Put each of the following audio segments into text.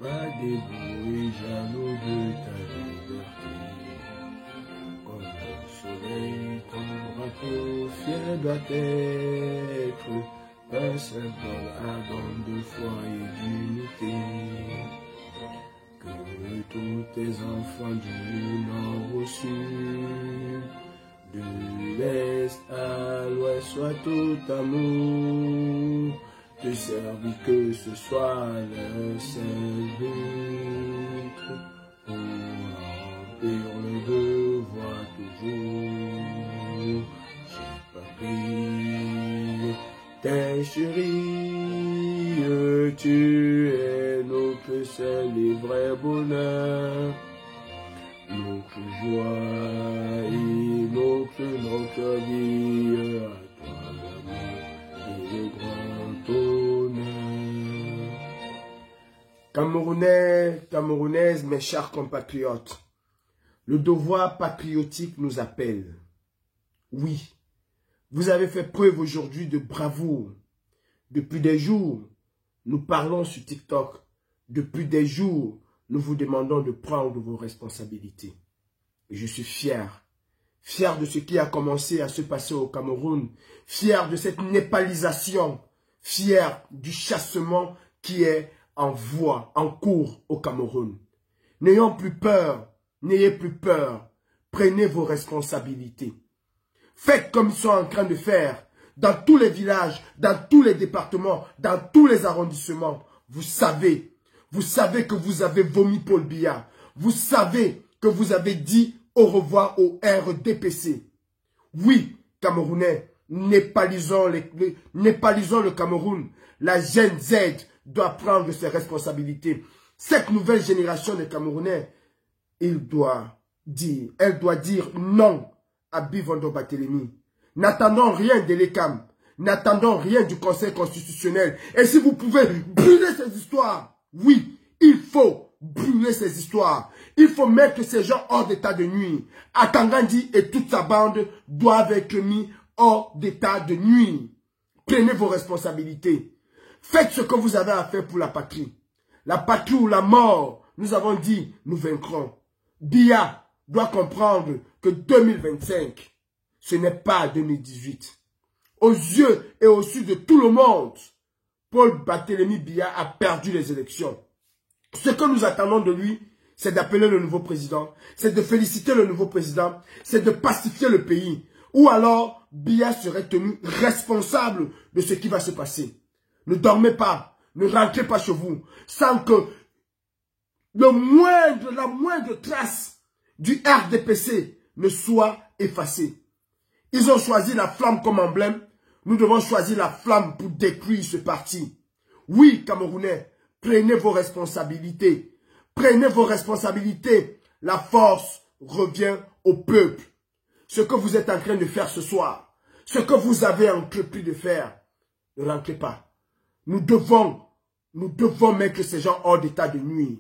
va débrouiller jaloux de ta liberté. Comme le soleil, ton drapeau fier doit être un symbole ardent de foi et d'unité. Que tous tes enfants du nord au sud, de l'est à l'ouest soient tout amour, te servir que ce soit leur seul but, pour remplir le devoir toujours. J'ai pas pris tes chéris, tu es notre seul et vrai bonheur, notre joie et notre vie, à toi l'amour et le grand honneur. Camerounais, Camerounaises, mes chers compatriotes, le devoir patriotique nous appelle. Oui, vous avez fait preuve aujourd'hui de bravoure. Depuis des jours, nous parlons sur TikTok. Depuis des jours, nous vous demandons de prendre vos responsabilités. Et je suis fier. Fier de ce qui a commencé à se passer au Cameroun. Fier de cette népalisation. Fier du chassement qui est en voie, en cours au Cameroun. N'ayons plus peur. N'ayez plus peur. Prenez vos responsabilités. Faites comme ils sont en train de faire. Dans tous les villages, dans tous les départements, dans tous les arrondissements. Vous savez que vous avez vomi Paul Biya. Vous savez que vous avez dit au revoir au RDPC. Oui, Camerounais, népalisons le Cameroun. La Gen Z doit prendre ses responsabilités. Cette nouvelle génération de Camerounais, elle doit dire non à Bivondo Barthélémy. N'attendons rien de l'ECAM. N'attendons rien du Conseil constitutionnel. Et si vous pouvez brûler ces histoires, oui, il faut brûler ces histoires. Il faut mettre ces gens hors d'état de nuire. Akangandi et toute sa bande doivent être mis hors d'état de nuire. Prenez vos responsabilités. Faites ce que vous avez à faire pour la patrie. La patrie ou la mort, nous avons dit, nous vaincrons. Biya doit comprendre que 2025, ce n'est pas 2018. Aux yeux et aux yeux de tout le monde, Paul Barthélémy Biya a perdu les élections. Ce que nous attendons de lui, c'est d'appeler le nouveau président, c'est de féliciter le nouveau président, c'est de pacifier le pays. Ou alors, Biya serait tenu responsable de ce qui va se passer. Ne dormez pas, ne rentrez pas chez vous, sans que la moindre trace du RDPC ne soit effacée. Ils ont choisi la flamme comme emblème. Nous devons choisir la flamme pour détruire ce parti. Oui, Camerounais, prenez vos responsabilités. Prenez vos responsabilités. La force revient au peuple. Ce que vous êtes en train de faire ce soir, ce que vous avez entrepris de faire, ne rentrez pas. Nous devons mettre ces gens hors d'état de nuire.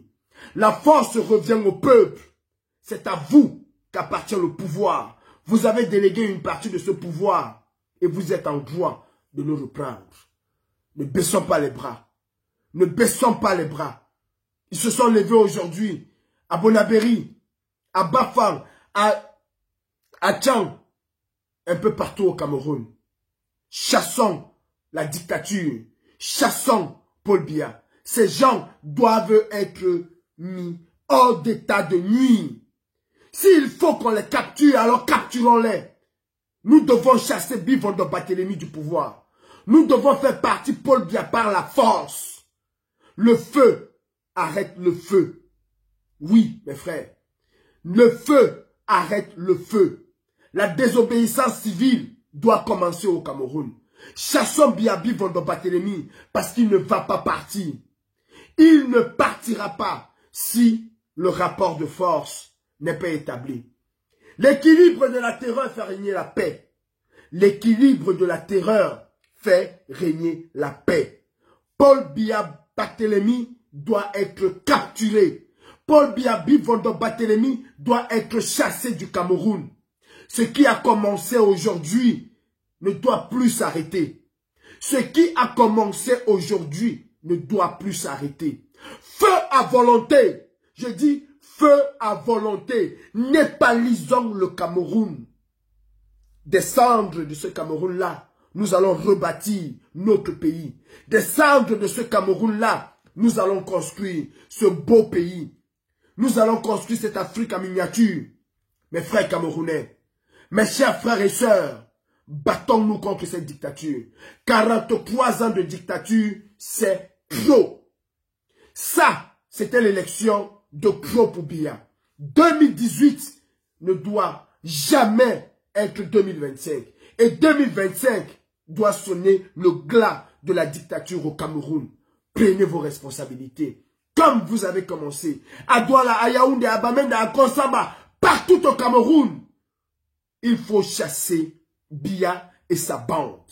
La force revient au peuple. C'est à vous qu'appartient le pouvoir. Vous avez délégué une partie de ce pouvoir et vous êtes en droit de le reprendre. Ne baissons pas les bras. Ne baissons pas les bras. Ils se sont levés aujourd'hui à Bonaberi, à Bafang, à Tchang, un peu partout au Cameroun. Chassons la dictature. Chassons Paul Biya. Ces gens doivent être mis hors d'état de nuire. S'il faut qu'on les capture, alors capturons-les. Nous devons chasser Bivondo Barthélémy du pouvoir. Nous devons faire partie Paul Biya par la force. Le feu arrête le feu. Oui, mes frères. Le feu arrête le feu. La désobéissance civile doit commencer au Cameroun. Chassons Bivondo Barthélémy parce qu'il ne va pas partir. Il ne partira pas si le rapport de force n'est pas établi. L'équilibre de la terreur fait régner la paix. L'équilibre de la terreur fait régner la paix. Paul Biya Barthélémy doit être capturé. Paul Biya Bivondo Barthélémy doit être chassé du Cameroun. Ce qui a commencé aujourd'hui ne doit plus s'arrêter. Ce qui a commencé aujourd'hui ne doit plus s'arrêter. Feu à volonté. Je dis feu à volonté. Népalisons le Cameroun. Des cendres de ce Cameroun-là, nous allons rebâtir notre pays. Des cendres de ce Cameroun-là, nous allons construire ce beau pays. Nous allons construire cette Afrique en miniature. Mes frères camerounais, mes chers frères et sœurs, battons-nous contre cette dictature. 43 ans de dictature, c'est trop. Ça, c'était l'élection de pro pour Biya. 2018 ne doit jamais être 2025. Et 2025 doit sonner le glas de la dictature au Cameroun. Prenez vos responsabilités. Comme vous avez commencé, à Douala, à Yaoundé, à Bamenda, à Konsamba, partout au Cameroun, il faut chasser Biya et sa bande.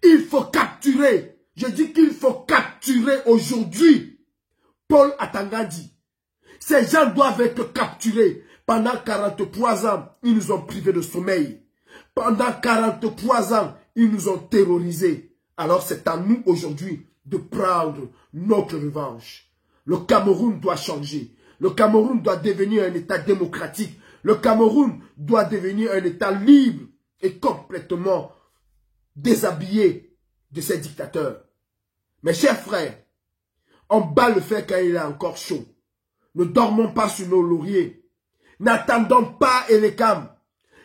Il faut capturer, je dis qu'il faut capturer aujourd'hui Paul Atangadi. Ces gens doivent être capturés. Pendant 43 ans, ils nous ont privés de sommeil. Pendant 43 ans, ils nous ont terrorisés. Alors c'est à nous aujourd'hui de prendre notre revanche. Le Cameroun doit changer. Le Cameroun doit devenir un État démocratique. Le Cameroun doit devenir un État libre et complètement déshabillé de ces dictateurs. Mes chers frères, on bat le fer quand il est encore chaud. Ne dormons pas sur nos lauriers. N'attendons pas Elekam.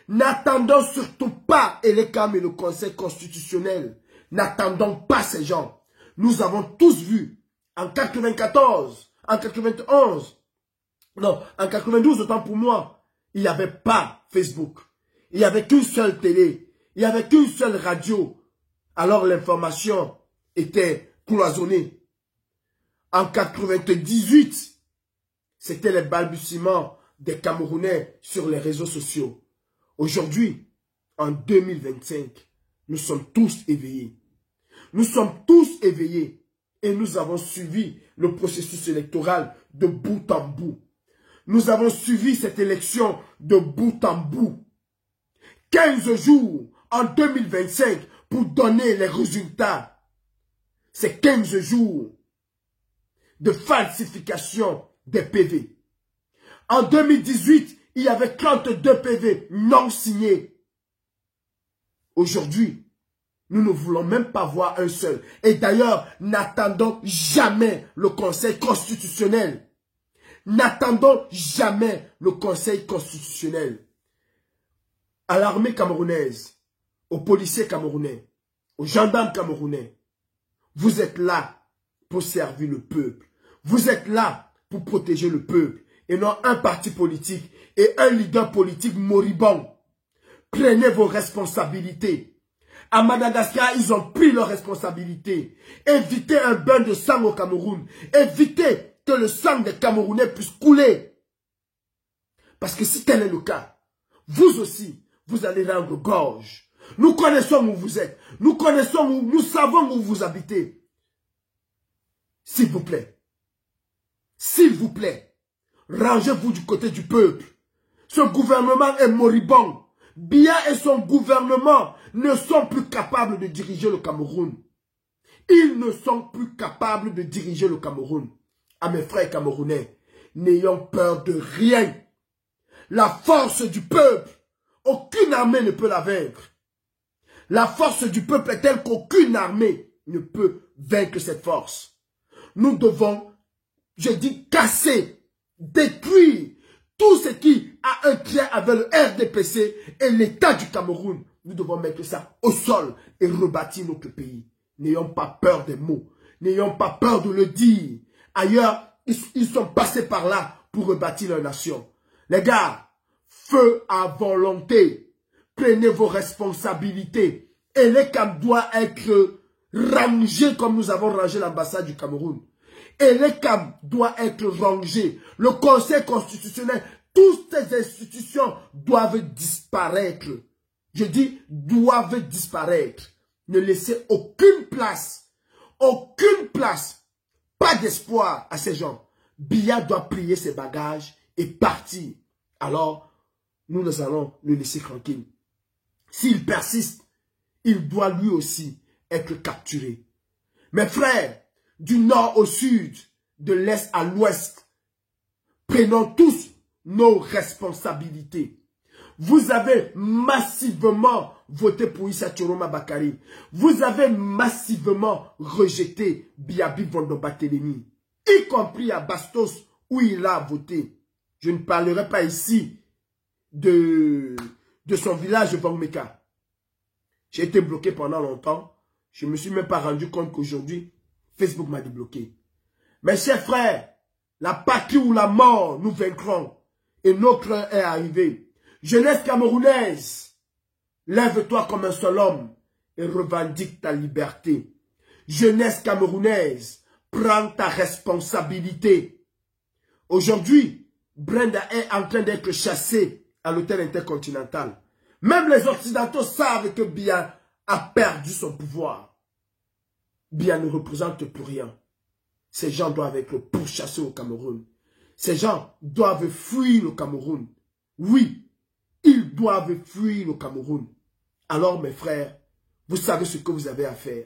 N'attendons surtout pas Elekam et le Conseil constitutionnel. N'attendons pas ces gens. Nous avons tous vu en 94, en 91, non, en 92, autant pour moi, il n'y avait pas Facebook. Il n'y avait qu'une seule télé. Il n'y avait qu'une seule radio. Alors l'information était cloisonnée. En 98, c'était les balbutiements des Camerounais sur les réseaux sociaux. Aujourd'hui, en 2025, nous sommes tous éveillés. Nous sommes tous éveillés et nous avons suivi le processus électoral de bout en bout. Nous avons suivi cette élection de bout en bout. 15 jours en 2025 pour donner les résultats. C'est 15 jours de falsification des PV. En 2018, il y avait 32 PV non signés. Aujourd'hui, nous ne voulons même pas voir un seul. Et d'ailleurs, n'attendons jamais le Conseil constitutionnel. N'attendons jamais le Conseil constitutionnel. À l'armée camerounaise, aux policiers camerounais, aux gendarmes camerounais, vous êtes là pour servir le peuple. Vous êtes là pour protéger le peuple. Et non un parti politique et un leader politique moribond. Prenez vos responsabilités. À Madagascar, ils ont pris leurs responsabilités. Évitez un bain de sang au Cameroun. Évitez que le sang des Camerounais puisse couler. Parce que si tel est le cas, vous aussi, vous allez rendre gorge. Nous connaissons où vous êtes. Nous connaissons où, nous savons où vous habitez. S'il vous plaît, rangez-vous du côté du peuple. Ce gouvernement est moribond. Biya et son gouvernement ne sont plus capables de diriger le Cameroun. Ils ne sont plus capables de diriger le Cameroun. À mes frères camerounais, n'ayons peur de rien. La force du peuple, aucune armée ne peut la vaincre. La force du peuple est telle qu'aucune armée ne peut vaincre cette force. Nous devons, je dis, casser, détruire tout ce qui a un lien avec le RDPC et l'État du Cameroun. Nous devons mettre ça au sol et rebâtir notre pays. N'ayons pas peur des mots. N'ayons pas peur de le dire. Ailleurs, ils sont passés par là pour rebâtir leur nation. Les gars, feu à volonté. Prenez vos responsabilités. Et l'État doit être rangé comme nous avons rangé l'ambassade du Cameroun. Et l'ECAM doit être rangé. Le Conseil constitutionnel, toutes ces institutions doivent disparaître. Je dis doivent disparaître. Ne laissez aucune place, pas d'espoir à ces gens. Biya doit plier ses bagages et partir. Alors, nous allons le laisser tranquille. S'il persiste, il doit lui aussi être capturé. Mes frères, du nord au sud, de l'Est à l'Ouest, prenons tous nos responsabilités. Vous avez massivement voté pour Issa Tchoroma Bakari. Vous avez massivement rejeté Biabi Vondoba-Telemi, y compris à Bastos où il a voté. Je ne parlerai pas ici de son village de Vangmeka. J'ai été bloqué pendant longtemps. Je ne me suis même pas rendu compte qu'aujourd'hui, Facebook m'a débloqué. Mes chers frères, la patrie ou la mort, nous vaincrons. Et notre heure est arrivée. Jeunesse camerounaise, lève-toi comme un seul homme et revendique ta liberté. Jeunesse camerounaise, prends ta responsabilité. Aujourd'hui, Brenda est en train d'être chassée à l'hôtel intercontinental. Même les Occidentaux savent que Biya a perdu son pouvoir. Biya ne représente plus rien. Ces gens doivent être pourchassés au Cameroun. Ces gens doivent fuir le Cameroun. Oui, ils doivent fuir le Cameroun. Alors mes frères, vous savez ce que vous avez à faire.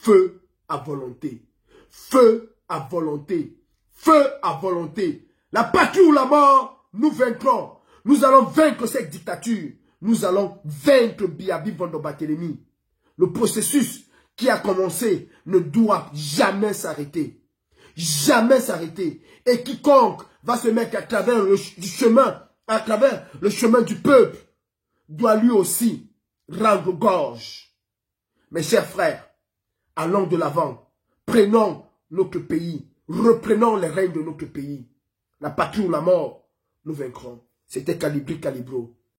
Feu à volonté. Feu à volonté. Feu à volonté. La patrie ou la mort, nous vaincrons. Nous allons vaincre cette dictature. Nous allons vaincre Biabi Vondoba-Telemi. Le processus qui a commencé ne doit jamais s'arrêter. Jamais s'arrêter. Et quiconque va se mettre à travers le chemin du peuple doit lui aussi rendre gorge. Mes chers frères, allons de l'avant. Prenons notre pays. Reprenons les règnes de notre pays. La patrie ou la mort, nous vaincrons. C'était Calibri Calibro.